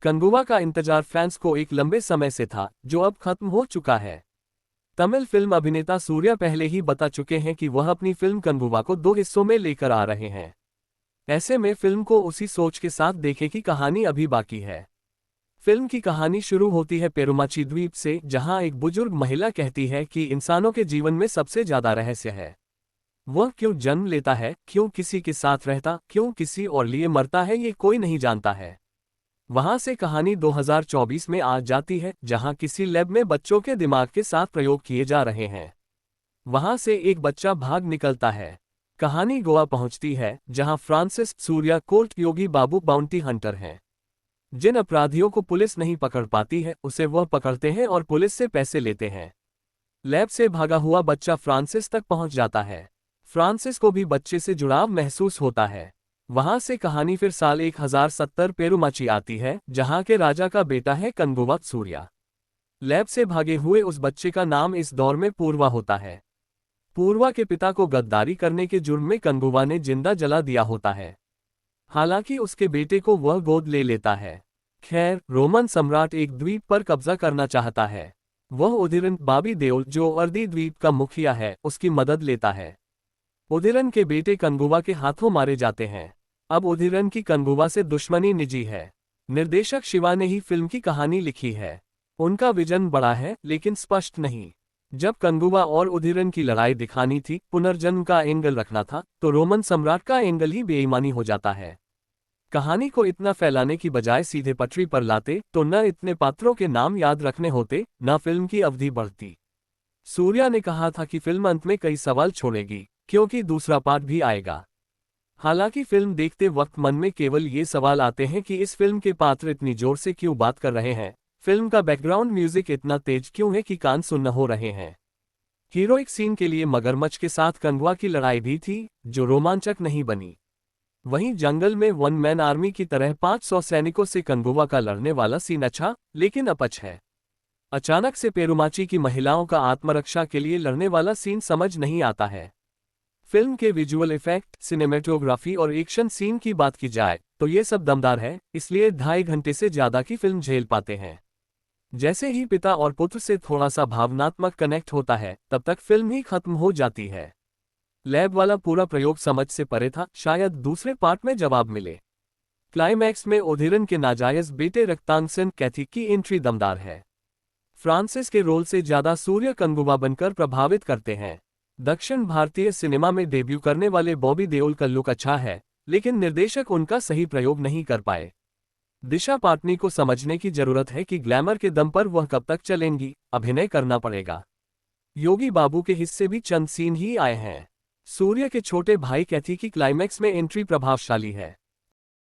कन्गुवा का इंतजार फैंस को एक लंबे समय से था, जो अब खत्म हो चुका है। तमिल फिल्म अभिनेता सूर्या पहले ही बता चुके हैं कि वह अपनी फिल्म कन्गुवा को 2 हिस्सों में लेकर आ रहे हैं। ऐसे में फिल्म को उसी सोच के साथ देखें कि कहानी अभी बाकी है। फिल्म की कहानी शुरू होती है पेरुमाची द्वीप से, जहां एक बुजुर्ग महिला कहती है कि इंसानों के जीवन में सबसे ज्यादा रहस्य है। वह क्यों जन्म लेता है, क्यों किसी के साथ रहता, क्यों किसी और लिए मरता है, ये कोई नहीं जानता है। वहां से कहानी 2024 में आ जाती है, जहां किसी लैब में बच्चों के दिमाग के साथ प्रयोग किए जा रहे हैं। वहां से एक बच्चा भाग निकलता है। कहानी गोवा पहुंचती है, जहां फ्रांसिस सूर्या कोर्ट योगी बाबू बाउंटी हंटर हैं। जिन अपराधियों को पुलिस नहीं पकड़ पाती है, उसे वह पकड़ते हैं और पुलिस से पैसे लेते हैं। लैब से भागा हुआ बच्चा फ्रांसिस तक पहुंच जाता है। फ्रांसिस को भी बच्चे से जुड़ाव महसूस होता है। वहां से कहानी फिर साल 1070 पेरुमाची आती है, जहां के राजा का बेटा है कन्गुवा सूर्या। लैब से भागे हुए उस बच्चे का नाम इस दौर में पूर्वा होता है। पूर्वा के पिता को गद्दारी करने के जुर्म में कन्गुवा ने जिंदा जला दिया होता है। हालांकि उसके बेटे को वह गोद ले लेता है। खैर, रोमन सम्राट एक द्वीप पर कब्जा करना चाहता है। वह उदिरन बाबी देओल, जो अर्दी द्वीप का मुखिया है, उसकी मदद लेता है। उदिरन के बेटे कन्गुवा के हाथों मारे जाते हैं। अब उदिरन की कन्गुवा से दुश्मनी निजी है। निर्देशक शिवा ने ही फिल्म की कहानी लिखी है। उनका विजन बड़ा है, लेकिन स्पष्ट नहीं। जब कन्गुवा और उदिरन की लड़ाई दिखानी थी, पुनर्जन्म का एंगल रखना था, तो रोमन सम्राट का एंगल ही बेईमानी हो जाता है। कहानी को इतना फैलाने की बजाय सीधे पटरी पर लाते तो न इतने पात्रों के नाम याद रखने होते, न फिल्म की अवधि बढ़ती। सूर्या ने कहा था कि फिल्म अंत में कई सवाल छोड़ेगी, क्योंकि दूसरा पार्ट भी आएगा। हालांकि फिल्म देखते वक्त मन में केवल ये सवाल आते हैं कि इस फिल्म के पात्र इतनी जोर से क्यों बात कर रहे हैं, फिल्म का बैकग्राउंड म्यूजिक इतना तेज क्यों है कि कान सुन्न हो रहे हैं। हीरोइक सीन के लिए मगरमच्छ के साथ कन्गुवा की लड़ाई भी थी, जो रोमांचक नहीं बनी। वहीं जंगल में वन मैन आर्मी की तरह 500 सैनिकों से कन्गुवा का लड़ने वाला सीन अच्छा, लेकिन अपच है। अचानक से पेरुमाची की महिलाओं का आत्मरक्षा के लिए लड़ने वाला सीन समझ नहीं आता है। फिल्म के विजुअल इफेक्ट, सिनेमेटोग्राफी और एक्शन सीन की बात की जाए तो ये सब दमदार है, इसलिए 2.5 घंटे से ज्यादा की फिल्म झेल पाते हैं। जैसे ही पिता और पुत्र से थोड़ा सा भावनात्मक कनेक्ट होता है, तब तक फिल्म ही खत्म हो जाती है। लैब वाला पूरा प्रयोग समझ से परे था, शायद दूसरे पार्ट में जवाब मिले। क्लाइमैक्स में उदिरन के नाजायज बेटे रक्तांगसन कैथी की एंट्री दमदार है। फ्रांसिस के रोल से ज्यादा सूर्य कन्गुवा बनकर प्रभावित करते हैं। दक्षिण भारतीय सिनेमा में डेब्यू करने वाले बॉबी देओल का लुक अच्छा है, लेकिन निर्देशक उनका सही प्रयोग नहीं कर पाए। दिशा पाटनी को समझने की जरूरत है कि ग्लैमर के दम पर वह कब तक चलेंगी, अभिनय करना पड़ेगा। योगी बाबू के हिस्से भी चंद सीन ही आए हैं। सूर्य के छोटे भाई कैथी की क्लाइमैक्स में एंट्री प्रभावशाली है।